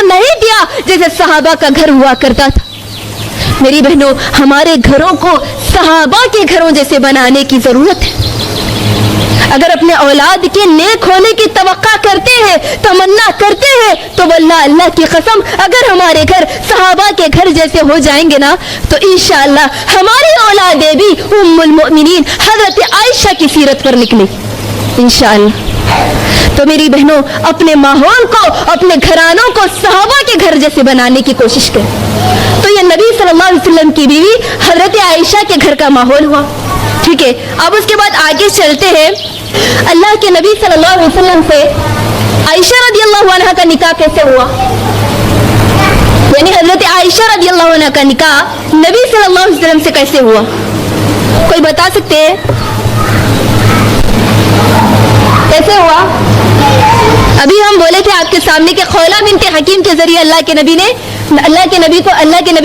नहीं दिया जैसे सहाबा का घर हुआ करता था। मेरी बहनों, हमारे घरों को सहाबा के घरों जैसे बनाने की जरूरत है। अगर अपने औलाद के नेक होने की तवक्का करते हैं, तमन्ना करते हैं, तो वल्लाह अल्लाह की कसम अगर हमारे घर सहाबा के घर जैसे हो जाएंगे ना, तो इंशाअल्लाह हमारी औलादें भी उम्मुल मोमिनीन हजरत आयशा की सीरत पर निकलेगी इंशाअल्लाह। तो मेरी बहनों, अपने माहौल को, अपने घरानों को सहाबा के घर जैसे बनाने की कोशिश करें। तो ये नबी सल्लल्लाहु अलैहि वसल्लम की बीवी हजरत आयशा के घर का माहौल हुआ। ठीक है, अब उसके बाद आगे चलते हैं। अल्लाह के नबी सल्लल्लाहु अलैहि वसल्लम से आयशा रदियल्लाहु अन्हा का निकाह कैसे हुआ, यानी हजरत आयशा रदियल्लाहु अन्हा का निकाह नबी सल्लल्लाहु अलैहि वसल्लम से कैसे हुआ, कोई बता सकते हैं कैसे हुआ? अभी हम बोले थे आपके सामने कि खौला बिन्त हकीम के जरिए अल्लाह के नबी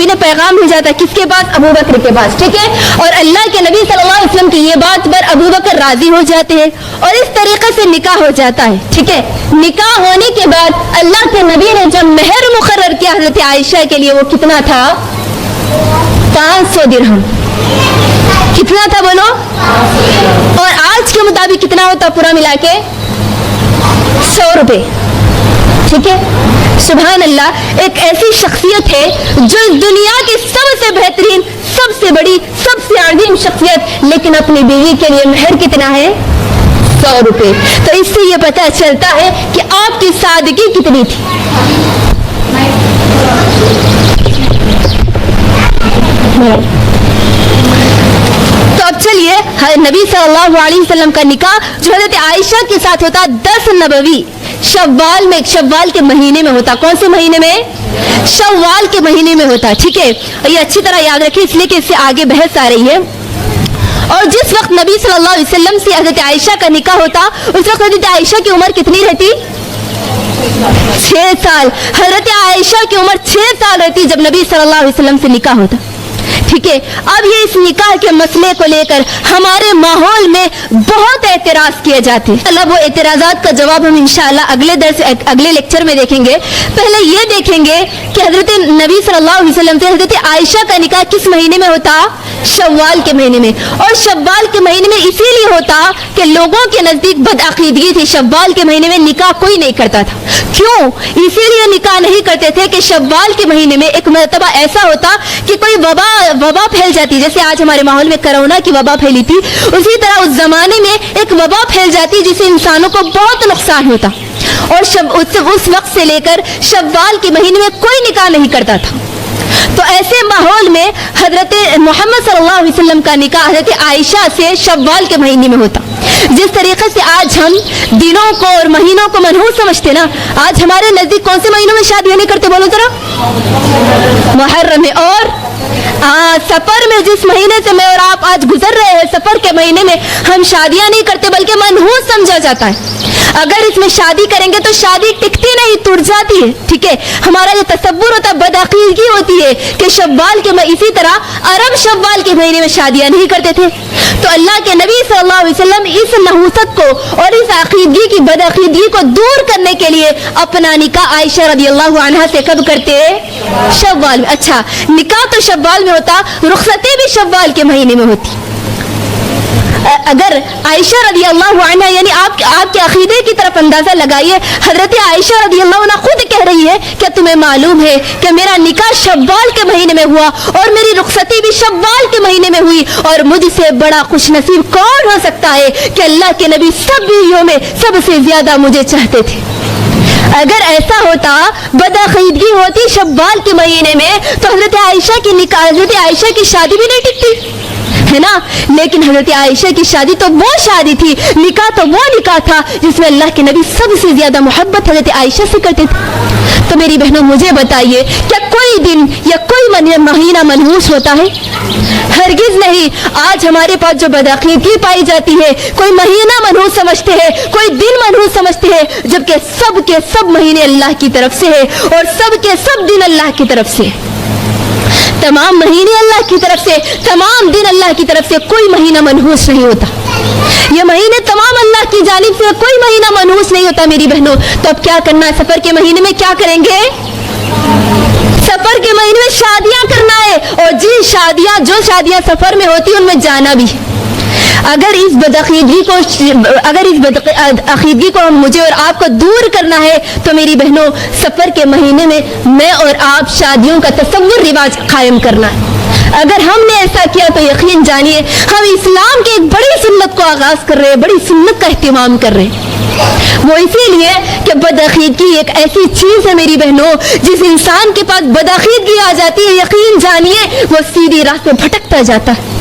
ने पैगाम भेजा था किसके पास? अबू बकर के पास। ठीक है, और अल्लाह के नबी सल्लल्लाहु अलैहि वसल्लम की ये बात पर अबू बकर राजी हो जाते हैं और इस तरीके से निकाह हो जाता है। ठीक है, निकाह होने के बाद अल्लाह के नबी ने जब मेहर मुकर्रर किया हजरत आयशा के लिए, वो कितना था? 500 दिरहम। कितना था बोलो? और आज के मुताबिक कितना होता पूरा मिला के? 100 रुपए। ठीक है, सुभान अल्लाह, एक ऐसी शख्सियत है जो दुनिया की सबसे बेहतरीन, सबसे बड़ी, सबसे अजीम शख्सियत, लेकिन अपनी बीवी के लिए मेहर कितना है? 100 रुपए। तो इससे ये पता चलता है कि आपकी सादगी कितनी थी। तो अब चलिए, नबी सल्लल्लाहु अलैहि वसल्लम का निकाह जो हज़रत आयशा के साथ होता 10 नबवी शव्वाल में, शव्वाल के महीने में होता। कौन से महीने में? शव्वाल के महीने में होता। ठीक है, ये अच्छी तरह याद रखिए इसलिए कि इससे आगे बहस आ रही है। और जिस वक्त नबी सल्लल्लाहु अलैहि वसल्लम से हज़रत आयशा का निकाह होता, उस वक्त हज़रत आयशा की उम्र कितनी रहती? 6 साल। हज़रत आयशा की उम्र 6 साल रहती जब नबी सल्लल्लाहु अलैहि वसल्लम से निकाह होता। ठीक है, अब ये इस निकाह के मसले को लेकर हमारे माहौल में बहुत एतराज किए जाते हैं। अल्लाह वो एतराज़ात का जवाब हम इंशाअल्लाह अगले लेक्चर में देखेंगे। पहले ये देखेंगे कि हजरत नबी सल्लल्लाहु अलैहि वसल्लम से हजरत आयशा का निकाह किस महीने में होता? शव्वाल के महीने में। और शव्वाल के महीने में इसीलिए होता कि लोगों के नजदीक बदअकीदगी थी, शव्वाल के महीने में निकाह कोई नहीं करता था। क्यों? इसीलिए निकाह नहीं करते थे कि शव्वाल के महीने में एक मरतबा ऐसा होता कि कोई वबा फैल जाती, जैसे आज हमारे माहौल में कोरोना की वबा फैली थी, उसी तरह उस जमाने में एक वबा फैल जाती जिससे इंसानों को बहुत नुकसान होता। और उस वक्त से लेकर शव्वाल के महीने में कोई निकाह नहीं करता था। तो ऐसे माहौल में हजरत मोहम्मद सल्लल्लाहु अलैहि वसल्लम का निकाह हजरत आयशा से शव्वाल के महीने में होता। जिस तरीके से आज हम दिनों को और महीनों को मनहूस समझते ना, आज हमारे नजदीक कौन से महीनों में शादियां नहीं करते बोलो जरा? मुहर्रम में और सफर में। जिस महीने से मैं और आप आज गुजर रहे हैं, सफर के महीने में हम शादियां नहीं करते बल्कि मनहूस समझा जाता है। अगर इसमें शादी करेंगे तो शादी टिकती नहीं, टूट जाती है। ठीक है, हमारा ये तसव्वुर होता है, बदअकीदगी होती है कि शव्वाल के, इसी तरह अरब शव्वाल के महीने में शादियां नहीं करते थे। तो अल्लाह के नबी सल्लल्लाहु अलैहि वसल्लम इस नहूसत को और इस अकीदगी की, बदअकीदगी को दूर करने के लिए अपना निकाह आयशा रदियल्लाहु अन्हा से कब करते? शव्वाल में। अच्छा, निकाह तो शव्वाल में होता, रुखसतें भी शव्वाल के महीने में होती। अगर आयशा रदियल्लाहु अन्हा, यानी आपके अकीदे की तरफ अंदाजा लगाइए, हजरत आयशा रदियल्लाहु अन्हा खुद कह रही है कि तुम्हें मालूम है कि मेरा निकाह शव्वाल के महीने में हुआ और मेरी रुखसती भी शव्वाल के महीने में हुई, और मुझसे बड़ा खुशनसीब कौन हो सकता है कि अल्लाह के नबी सब बीवियों में सबसे ज्यादा मुझे चाहते थे। अगर ऐसा होता, बदअकीदगी होती शव्वाल के महीने में, तो हजरत आयशा की निकाह, हजरत आयशा की शादी भी नहीं टिकती, है ना। लेकिन हजरत आयशा की शादी तो वो शादी थी, निकाह तो वो निकाह था जिसमें अल्लाह के नबी सबसे ज्यादा मोहब्बत हजरत आयशा से करते थे। तो मेरी बहनों, मुझे बताइए, क्या कोई दिन या कोई महीना मनहूस होता है? हरगिज नहीं। आज हमारे पास जो बदअकीदगी पाई जाती है, कोई महीना मनहूस समझते हैं, कोई दिन मनहूस समझते हैं, जबकि सब के सब महीने अल्लाह की तरफ से है और सब के सब दिन अल्लाह की तरफ से। तमाम महीने अल्लाह की तरफ से, तमाम दिन अल्लाह की तरफ से, कोई महीना मनहूस नहीं होता। ये महीने तमाम अल्लाह की जानिब से, कोई महीना मनहूस नहीं होता मेरी बहनों। तो अब क्या करना है? सफर के महीने में क्या करेंगे? सफर के महीने में शादियां करना है, और जो शादियां सफर में होती है उनमें जाना भी है। अगर इस बदअकीदगी को मुझे और आपको दूर करना है तो मेरी बहनों, सफर के महीने में मैं और आप शादियों का तसव्वुर रिवाज कायम करना है। अगर हमने ऐसा किया तो यकीन जानिए हम इस्लाम के एक बड़ी सुन्नत को आगाज कर रहे हैं, बड़ी सुन्नत का एहतिमाम कर रहे हैं। वो इसीलिए कि बदअकीदगी एक ऐसी चीज है मेरी बहनों, जिस इंसान के पास बदअकीदगी आ जाती है, यकीन जानिए वो सीधी राह पे भटकता जाता है।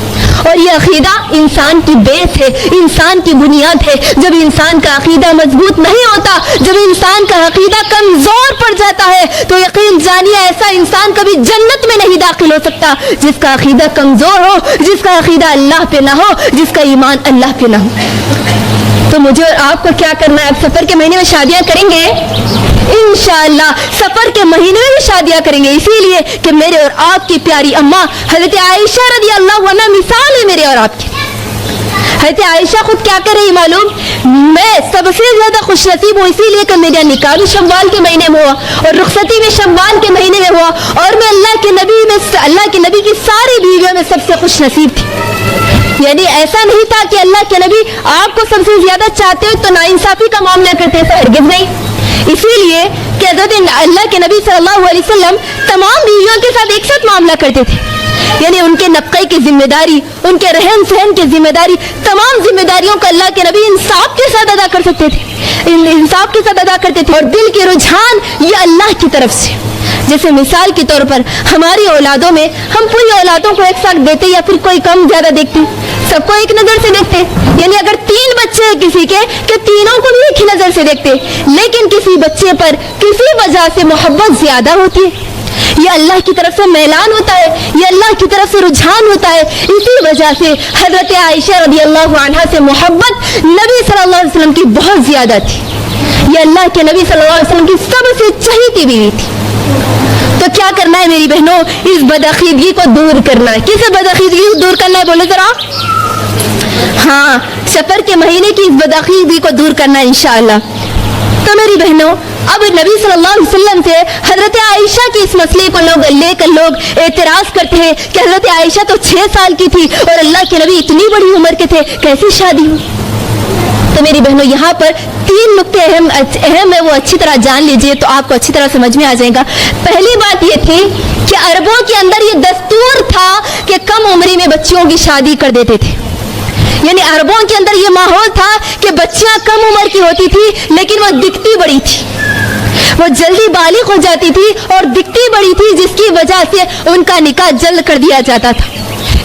और ये अकीदा इंसान की बेस है, इंसान की बुनियाद है। जब इंसान का अकीदा मजबूत नहीं होता, जब इंसान का अकीदा कमजोर पड़ जाता है, तो यकीन जानिए ऐसा इंसान कभी जन्नत में नहीं दाखिल हो सकता जिसका अकीदा कमजोर हो, जिसका अकीदा अल्लाह पे ना हो, जिसका ईमान अल्लाह पे ना हो। तो मुझे और आपको क्या करना है? अब सफर के महीने में शादियां करेंगे इंशाअल्लाह, सफर के महीने में भी शादियां करेंगे, इसीलिए कि मेरे और आपकी प्यारी अम्मा हजरत आयशा रज़ी अल्लाह अन्हा मिसाल है मेरे और आपकी। हजरत आयशा खुद क्या कर रही मालूम? मैं सबसे ज्यादा खुशनसीब हूँ इसीलिए कि मेरा निकाह भी शव्वाल के महीने में हुआ और रुखसती भी शव्वाल के महीने में हुआ, और मैं अल्लाह के नबी की सारी बीवियों में सबसे खुशनसीब थी। यानी ऐसा नहीं था कि अल्लाह के नबी आपको सबसे ज्यादा चाहते हो तो नाइंसाफी का मामला करते थे, हरगिज़ नहीं। इसीलिए कि अल्लाह के नबी सल्लल्लाहु अलैहि वसल्लम तमाम बीवियों के साथ एक साथ मामला करते थे। यानी उनके नफ़क़े की जिम्मेदारी, उनके रहन सहन की जिम्मेदारी, तमाम जिम्मेदारियों को अल्लाह के नबी इंसाफ के साथ अदा कर सकते थे, इंसाफ के साथ अदा करते थे। और दिल के रुझान ये अल्लाह की तरफ से, जैसे मिसाल के तौर पर हमारी औलादों में हम पूरी औलादों को एक साथ देते या फिर कोई कम ज्यादा देखते, सबको एक नजर से देखते। यानी अगर 3 बच्चे हैं किसी के तीनों को भी एक ही नजर से देखते, लेकिन किसी बच्चे पर किसी वजह से मोहब्बत ज्यादा होती है, ये अल्लाह की तरफ से मैलान होता है, ये अल्लाह की तरफ से रुझान होता है। इसी वजह से हजरत आयशा रज़ी अल्लाह अन्हा से मोहब्बत नबी सल्लल्लाहु अलैहि वसल्लम की बहुत ज्यादा थी। ये अल्लाह के नबी सल्लल्लाहु अलैहि वसल्लम की सबसे चहीती बीवी थी। तो क्या करना है मेरी बहनों? इस बदअकीदगी को दूर करना है। किस बदअकीदगी को दूर करना है बोलो जरा? हाँ, सफर के महीने की इस बदअकीदगी को दूर करना है इंशाअल्लाह। तो मेरी बहनों, अब नबी सल्लल्लाहु अलैहि वसल्लम से हजरत आयशा के इस मसले को लेकर लोग एतराज करते हैं कि हजरत आयशा तो 6 साल की थी और अल्लाह के नबी इतनी बड़ी उम्र के थे, कैसी शादी हुई? तो मेरी बहनों, यहाँ पर 3 नुक्ते अहम है, वो अच्छी तरह जान लीजिए तो आपको अच्छी तरह समझ में आ जाएगा। पहली बात ये थी कि अरबों के अंदर ये दस्तूर था कि कम उम्री में बच्चियों की शादी कर देते थे। यानी अरबों के अंदर ये माहौल था कि बच्चियां कम उम्र की होती थी लेकिन वो दिखती बड़ी थी, वो जल्दी बालिग हो जाती थी और दिखती बड़ी थी, जिसकी वजह से उनका निकाह जल्द कर दिया जाता था।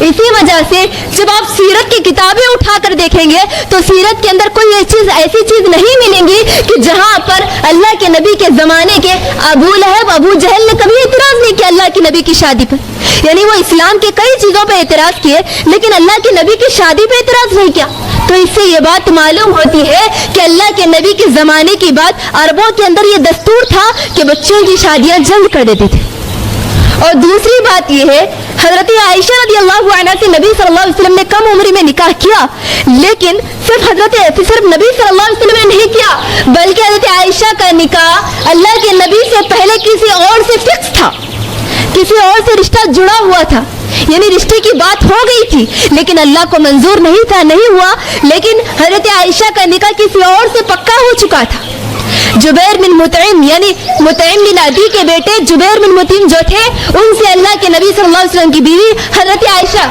इसी वजह से जब आप सीरत की किताबें उठाकर देखेंगे तो सीरत के अंदर कोई ऐसी चीज नहीं मिलेंगी कि जहां पर अल्लाह के नबी के जमाने के अबू लहब, अबू जहल ने कभी एतराज नहीं किया अल्लाह के नबी की शादी पर। यानी वो इस्लाम के कई चीजों पर एतराज किए लेकिन अल्लाह के नबी की शादी पर एतराज नहीं किया। तो इससे ये बात मालूम होती है कि अल्लाह के नबी के जमाने की बात, अरबों के अंदर ये दस्तूर था कि बच्चों की शादियां जल्द कर देते थे। और दूसरी बात यह है, हजरत आयशा रज़ी अल्लाह अन्हा से नबी सल्लल्लाहु अलैहि वसल्लम ने कम उम्र में निकाह किया, लेकिन सिर्फ नबी सल्लल्लाहु अलैहि वसल्लम ने नहीं किया, बल्कि हजरत आयशा का निकाह अल्लाह के नबी से पहले किसी और से फिक्स था, किसी और से रिश्ता जुड़ा हुआ था। यानी रिश्ते की बात हो गई थी लेकिन अल्लाह को मंजूर नहीं था, नहीं हुआ, लेकिन हजरत आयशा का निकाह किसी और से पक्का हो चुका था। जुबैर बिन मुतइम, यानी मुतइम बिन अदी के बेटे जुबैर बिन मुतइम जो थे, उनसे अल्लाह के नबी सल्लल्लाहु अलैहि वसल्लम की बीवी हजरत आयशा,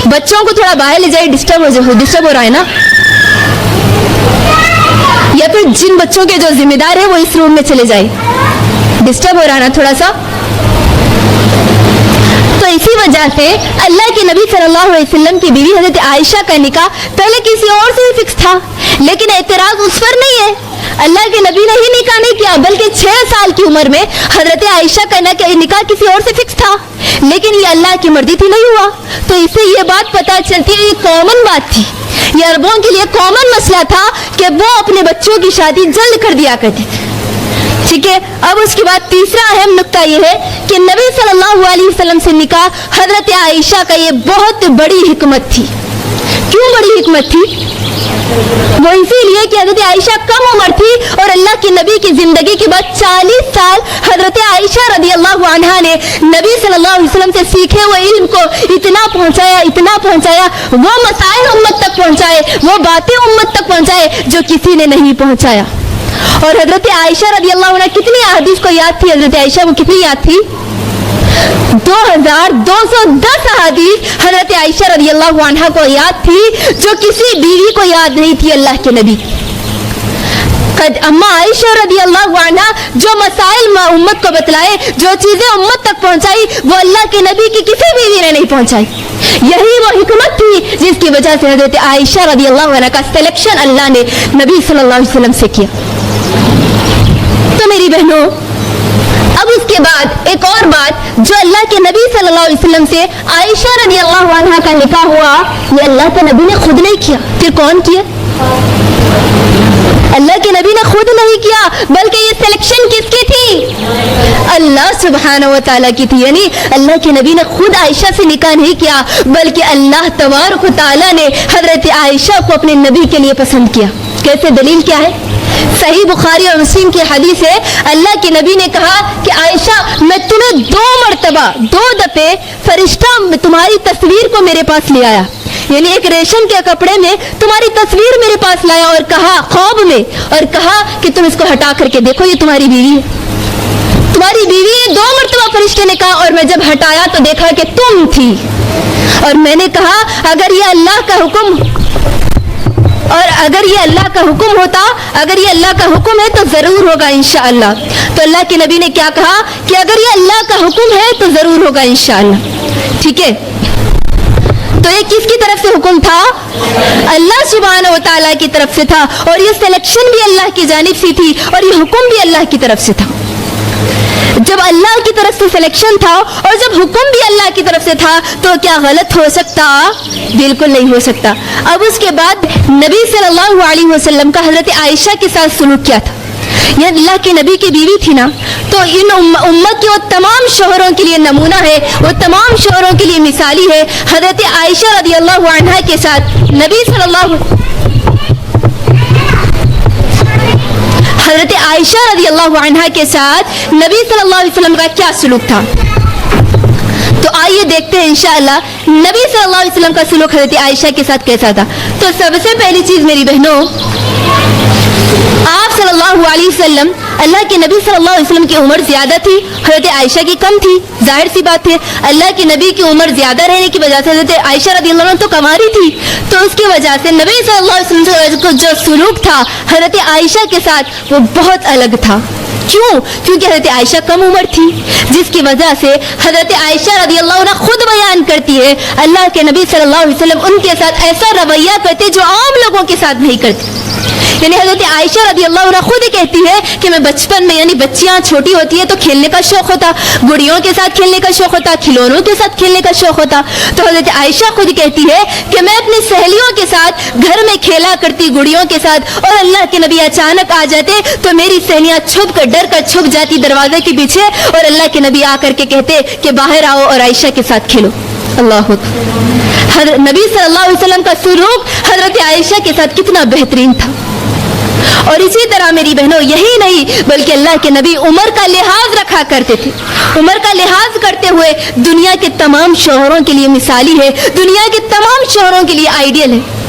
बच्चों को थोड़ा बाहर ले जाइए, डिस्टर्ब हो रहा है ना, या फिर जिन बच्चों के जो जिम्मेदार है वो इस रूम में चले जाए, डिस्टर्ब हो रहा है ना थोड़ा सा। तो इसी वजह से अल्लाह के नबी सल्लल्लाहु अलैहि वसल्लम की बीवी हजरत आयशा का निकाह पहले किसी और से भी फिक्स था, लेकिन एतराज उस पर नहीं है। अल्लाह के नबी ने ही निकाह नहीं किया, बल्कि 6 साल की उम्र में हजरत आयशा का निकाह किसी और से फिक्स था, लेकिन ये अल्लाह की मर्जी थी, नहीं हुआ। तो इससे ये बात पता चलती है, ये कॉमन बात थी, ये अरबों के लिए कॉमन मसला था कि वो अपने बच्चों की शादी जल्द कर दिया करते थे। ठीक है, अब उसके बाद तीसरा अहम नुक्ता यह है कि नबी सल्लल्लाहु अलैहि वसल्लम से निकाह हजरत आयशा का ये बहुत बड़ी हिकमत थी। क्यों बड़ी हिकमत थी? वो इसीलिए कि हजरत आयशा कम उम्र थी और अल्लाह के नबी की जिंदगी के बाद 40 साल हजरत आयशा रदी अल्लाह अन्हा ने नबी सल्लल्लाहु अलैहि वसल्लम से सीखे हुए इल्म को इतना पहुंचाया, वो मसाइल उम्मत तक पहुंचाए, वो बातें उम्मत तक पहुंचाए जो किसी ने नहीं पहुंचाया। और हजरत आयशा रदी अल्लाह अन्हा कितनी अहादीस को याद थी? हजरत आयशा को कितनी याद थी? 2210 अहादीस हजरत आयशा रदी अल्लाह अन्हा को याद थी जो किसी बीवी को याद नहीं थी अल्लाह के नबी। अम्मा आयशा रदी अल्लाह अन्हा जो मसाइल उम्मत को बतलाए, जो चीजें उम्मत तक पहुंचाई, वो अल्लाह के नबी की किसी बीवी ने नहीं पहुंचाई। यही वो हिकमत थी जिसकी वजह से हजरत आयशा रदी अल्लाह अन्हा का सिलेक्शन अल्लाह ने नबी सल्लल्लाहु अलैहि वसल्लम से किया। तो मेरी बहनों, अब उसके बाद एक और बात, जो अल्लाह के नबी सल्लल्लाहु अलैहि वसल्लम से आयशा रदी अल्लाह अन्हा का निकाह हुआ, ये अल्लाह के नबी ने खुद नहीं किया। फिर कौन किया? अल्लाह के नबी ने खुद नहीं किया, बल्कि ये सिलेक्शन किसकी थी? अल्लाह सुब्हानहू व तआला की थी। यानी अल्लाह के नबी ने खुद आयशा से निकाह नहीं किया, बल्कि अल्लाह तबारक व तआला ने हजरत आयशा को अपने नबी के लिए पसंद किया। कैसे? दलील क्या है? सही बुखारी और मुस्लिम की हदीस है, अल्लाह के नबी ने कहा कि आयशा, मैं तुम्हें 2 दफे फरिश्ता तुम्हारी तस्वीर को मेरे पास ले आया, यानी एक रेशम के कपड़े में तुम्हारी तस्वीर मेरे पास लाया और कहा ख्वाब में, और कहा कि तुम इसको हटा करके देखो, ये तुम्हारी बीवी है, तुम्हारी बीवी है। 2 मरतबा फरिश्ते ने कहा, और मैं जब हटाया तो देखा कि तुम थी, और मैंने कहा अगर ये अल्लाह का हुक्म, और अगर ये अल्लाह का हुक्म होता, अगर ये अल्लाह का हुक्म है तो जरूर होगा इंशाअल्लाह। तो अल्लाह के नबी ने क्या कहा कि अगर ये अल्लाह का हुक्म है तो जरूर होगा इंशाअल्लाह। ठीक है, तो ये किसकी तरफ से हुक्म था? अल्लाह सुब्हानहू व तआला की तरफ से था, और ये सिलेक्शन भी अल्लाह की जानिब से थी, और ये हुक्म भी अल्लाह की तरफ से था। जब अल्लाह की तरफ से सिलेक्शन था और जब हुक्म भी अल्लाह की तरफ से था, तो क्या गलत हो सकता? बिल्कुल नहीं हो सकता। अब उसके बाद नबी सल्लल्लाहु अलैहि वसल्लम का हजरत आयशा के साथ सलूक क्या था? ये अल्लाह के नबी की बीवी थी ना, तो इन उम्मत के वो तमाम शोहरों के लिए नमूना है, वो तमाम शोहरों के लिए मिसाली है। हजरत आयशा रदी अल्लाह अन्हा के साथ हजरत आयशा रदी अल्लाह अन्हा के साथ नबी सल्लल्लाहु अलैहि वसल्लम का क्या सलूक था? तो आइए देखते हैं इंशाअल्लाह नबी सल्लल्लाहु अलैहि वसल्लम का सलूक हजरत आयशा के साथ कैसा था। तो सबसे पहली चीज मेरी बहनों, आप सल्लल्लाहु अलैहि वसल्लम, अल्लाह के नबी सल्लल्लाहु अलैहि वसल्लम की उम्र ज्यादा थी, हजरत आयशा की कम थी। जाहिर सी बात है, अल्लाह के नबी की उम्र ज्यादा रहने की वजह से हजरत आयशा रदियल्लाहु अन्हा तो कमारी थी, तो उसकी वजह से नबी सल्लल्लाहु अलैहि वसल्लम का जो सलूक था हजरत आयशा के साथ वो बहुत अलग था। क्यों? क्योंकि हजरत आयशा कम उम्र थी, जिसकी वजह से हजरत आयशा रदियल्लाहु अन्हा खुद बयान करती है अल्लाह के नबी सल्लल्लाहु अलैहि वसल्लम उनके साथ ऐसा रवैया करते जो आम लोगों के साथ नहीं करते। यानी हजरत आयशा रदियल्लाहु अन्हा खुद कहती है कि मैं बचपन में, यानी बच्चियां छोटी होती है तो खेलने का शौक होता, गुड़ियों के साथ खेलने का शौक होता, खिलौनों के साथ खेलने का शौक होता। तो हजरत आयशा खुद कहती है कि मैं अपनी सहेलियों के साथ घर में खेला करती, गुड़ियों के साथ, और अल्लाह के नबी अचानक आ जाते तो मेरी सहेलियां छुप कर, डर कर छुप जाती दरवाजे के पीछे, और अल्लाह के नबी आकर के कहते कि बाहर आओ और आयशा के साथ खेलो। अल्लाह अकबर। नबी सल्लल्लाहु अलैहि वसल्लम का सलूक हजरत आयशा के साथ कितना बेहतरीन था। और इसी तरह मेरी बहनों, यही नहीं बल्कि अल्लाह के नबी उम्र का लिहाज रखा करते थे। उम्र का लिहाज करते हुए दुनिया के तमाम शौहरों के लिए मिसाली है, दुनिया के तमाम शौहरों के लिए आइडियल है।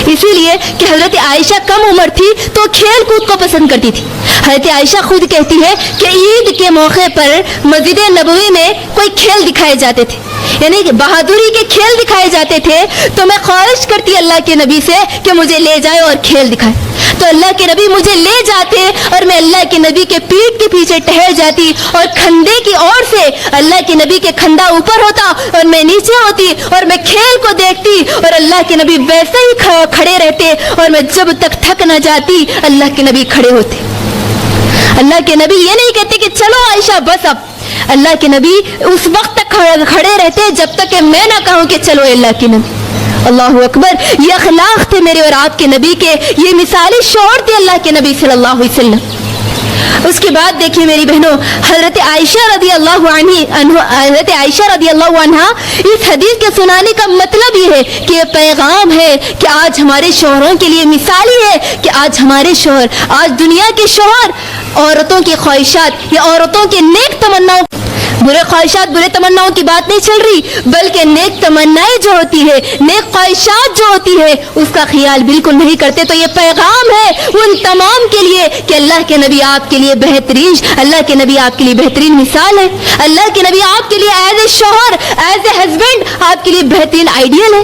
इसीलिए कि हजरत आयशा कम उम्र थी तो खेल कूद को पसंद करती थी। हजरत आयशा खुद कहती है कि ईद के मौके पर मस्जिद नबवी में कोई खेल दिखाए जाते थे, यानी कि बहादुरी के खेल दिखाए जाते थे, तो मैं ख्वाहिश करती अल्लाह के नबी से कि मुझे ले जाए और खेल दिखाए। तो अल्लाह के नबी मुझे ले जाते और मैं अल्लाह के नबी के पीठ के पीछे ठहर जाती, और खंदे की ओर से अल्लाह के नबी के खंदा ऊपर होता और मैं नीचे होती, और मैं खेल को देखती और अल्लाह के नबी वैसे ही खड़े रहते, और मैं जब तक थक न जाती अल्लाह के नबी खड़े होते। अल्लाह के नबी ये नहीं कहते कि चलो आयशा बस अब, अल्लाह के नबी उस वक्त तक खड़े रहते जब तक कि मैं ना कहूं कि चलो अल्लाह के नबी। अल्लाहु अकबर। ये अखलाक थे मेरे और आपके नबी के, ये मिसाली शौहर थे अल्लाह के नबी सल्लल्लाहु अलैहि वसल्लम। اس کے بعد دیکھیے میری بہنوں، حضرت عائشہ رضی اللہ عنہا اس حدیث کے سنانے کا مطلب یہ ہے کہ یہ پیغام ہے کہ آج ہمارے شوہروں کے لیے مثالی ہے کہ آج ہمارے شوہر، آج دنیا کے شوہر عورتوں کی خواہشات یا عورتوں کے نیک تمناؤں، برے خواہشات برے تمناؤں کی بات نہیں چل رہی، بلکہ نیک تمنائیں جو ہوتی ہے، نیک خواہشات جو ہوتی ہے، اس کا خیال بالکل نہیں کرتے. تو یہ پیغام ہے ان تمام کے لیے کہ اللہ کے نبی آپ کے لیے بہترین، اللہ کے نبی آپ کے لیے بہترین مثال ہے. اللہ کے نبی آپ کے لیے ایز اے شوہر، ایز اے ہسبینڈ آپ کے لیے بہترین آئیڈیل ہے.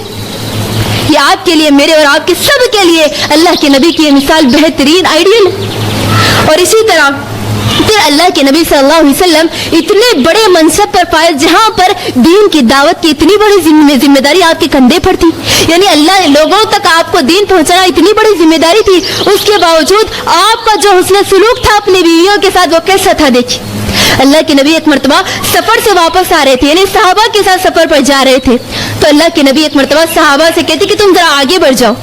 یہ آپ کے لیے، میرے اور آپ کے سب کے لیے اللہ کے نبی کی یہ مثال بہترین آئیڈیل ہے. اور اسی طرح پھر اللہ کے نبی صلی اللہ علیہ وسلم اتنے بڑے منصب پر فائز، جہاں پر دین کی دعوت کی اتنی بڑی ذمہ داری آپ کے کندھے پر تھی، یعنی اللہ لوگوں تک آپ کو دین پہنچانا اتنی بڑی ذمہ داری تھی. اس کے باوجود آپ کا جو حسن سلوک تھا اپنی بیویوں کے ساتھ وہ کیسا تھا؟ دیکھیے اللہ کے نبی ایک مرتبہ سفر سے واپس آ رہے تھے، یعنی صحابہ کے ساتھ سفر پر جا رہے تھے. تو اللہ کے نبی ایک مرتبہ صحابہ سے کہتے کہ تم ذرا آگے بڑھ جاؤ.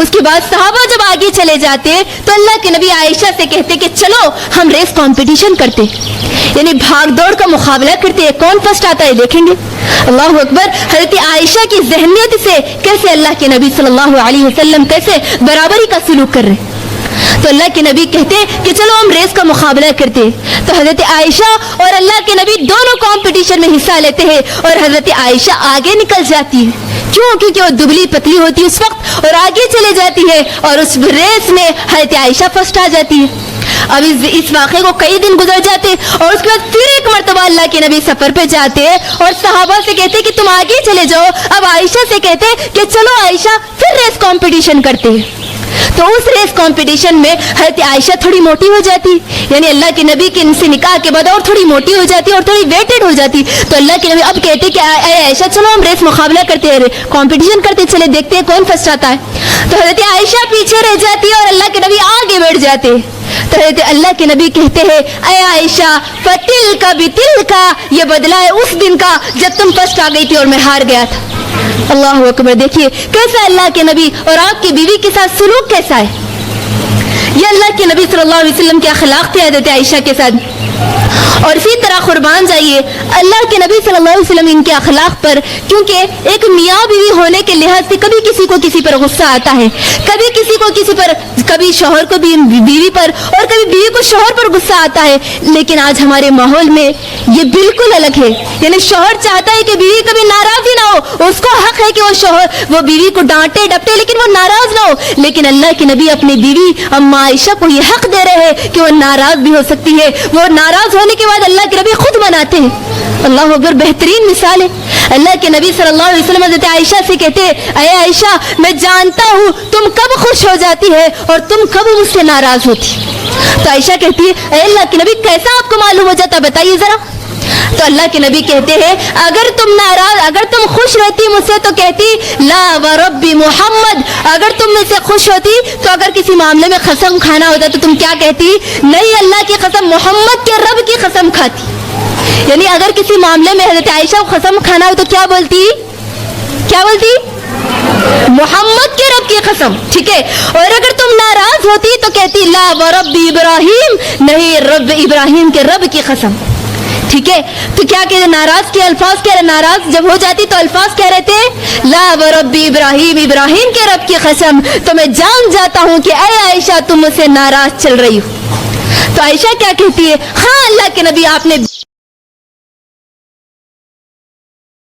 اس کے بعد صحابہ جب آگے چلے جاتے تو اللہ کے نبی عائشہ سے کہتے کہ چلو ہم ریس کمپٹیشن کرتے، یعنی بھاگ دوڑ کا مقابلہ کرتے، کون فرسٹ آتا ہے دیکھیں گے. اللہ اکبر. حضرت عائشہ کی ذہنیت سے کیسے اللہ کے نبی صلی اللہ علیہ وسلم کیسے برابری کا سلوک کر رہے. تو اللہ کے نبی کہتے کہ چلو ہم ریس کا مقابلہ کرتے. تو حضرت عائشہ اور اللہ کے نبی دونوں کمپٹیشن میں حصہ لیتے ہیں اور حضرت عائشہ آگے نکل جاتی ہے. کیوں؟ کیونکہ وہ دبلی پتلی ہوتی ہے اس وقت اور آگے چلے جاتی ہے اور اس ریس میں حضرت عائشہ فرسٹ آ جاتی ہے. اب اس واقعے کو کئی دن گزر جاتے اور اس کے بعد پھر ایک مرتبہ اللہ کے نبی سفر پہ جاتے اور صحابہ سے کہتے کہ تم آگے چلے جاؤ. اب عائشہ سے کہتے کہ چلو عائشہ پھر ریس کمپٹیشن کرتے ہیں. تو اس ریس کمپٹیشن میں حضرت عائشہ تھوڑی موٹی ہو جاتی، یعنی اللہ کے نبی کے ان سے نکاح کے بعد اور تھوڑی موٹی ہو جاتی اور تھوڑی ویٹڈ ہو جاتی. تو اللہ کے نبی اب کہتے کہ اے عائشہ چلو ہم ریس مقابلہ کرتے ہیں، کمپٹیشن کرتے، چلے دیکھتے ہیں کون فرسٹ آتا ہے. تو حضرت عائشہ پیچھے رہ جاتی ہے اور اللہ کے نبی آگے بیٹھ جاتے. تو حضرت اللہ کے نبی کہتے ہیں اے عائشہ فتل کا بتل کا، یہ بدلہ ہے اس دن کا جب تم فرسٹ آ گئی تھی اور میں ہار گیا تھا. اللہ اکبر. دیکھیے کیسا اللہ کے نبی اور آپ کی بیوی کے ساتھ سلوک کیسا ہے. یہ اللہ کے نبی صلی اللہ علیہ وسلم کے اخلاق تھے حضرت عائشہ کے ساتھ. اور اسی طرح قربان جائیے اللہ کے نبی صلی اللہ علیہ وسلم ان کے اخلاق پر، کیونکہ ایک میاں بیوی ہونے کے لحاظ سے کبھی کسی کو کسی پر غصہ آتا ہے، کبھی کسی کو کسی پر، کبھی شوہر کو بھی بیوی پر اور کبھی بیوی کو شوہر پر غصہ آتا ہے. لیکن آج ہمارے ماحول میں یہ بالکل الگ ہے، یعنی شوہر چاہتا ہے کہ بیوی کبھی ناراض ہی نہ ہو، اس کو حق ہے کہ وہ بیوی کو ڈانٹے ڈپٹے لیکن وہ ناراض نہ ہو. لیکن اللہ کے نبی اپنی بیوی اما عائشہ کو یہ حق دے رہے ہیں کہ وہ ناراض بھی ہو سکتی ہے. وہ ناراض ہونے کے بعد اللہ کے نبی خود مناتے ہیں. اللہ اکبر. بہترین مثال ہے. اللہ کے نبی صلی اللہ علیہ وسلم حضرت عائشہ سے کہتے اے عائشہ میں جانتا ہوں تم کب خوش ہو جاتی ہے اور تم کب مجھ سے ناراض ہوتی. تو عائشہ کہتی ہے اے اللہ کے نبی کیسا آپ کو معلوم ہو جاتا بتائیے ذرا. تو اللہ کے نبی کہتے ہیں اگر تم خوش رہتی مجھ سے تو کہتی لا ورب محمد. اگر تم مجھ سے خوش ہوتی تو اگر کسی معاملے میں قسم کھانا ہوتا تو تم کیا کہتی؟ نہیں اللہ کی قسم، محمد کے رب کی قسم کھاتی. یعنی اگر کسی معاملے میں حضرت عائشہ کو قسم کھانا ہو تو کیا بولتی؟ محمد کے رب کی قسم. ٹھیک ہے. اور اگر تم ناراض ہوتی تو کہتی لا ورب ابراہیم، نہیں رب ابراہیم کے رب کی قسم. ٹھیک ہے. تو کیا کہتے ناراض کے الفاظ کیا، ناراض جب ہو جاتی تو الفاظ کیا رہتے ہیں؟ لا ورب ابراہیم، ابراہیم کے رب کی قسم تو میں جان جاتا ہوں کہ اے عائشہ تم مجھ سے ناراض چل رہی ہو. تو عائشہ کیا کہتی ہے؟ ہاں اللہ کے نبی آپ نے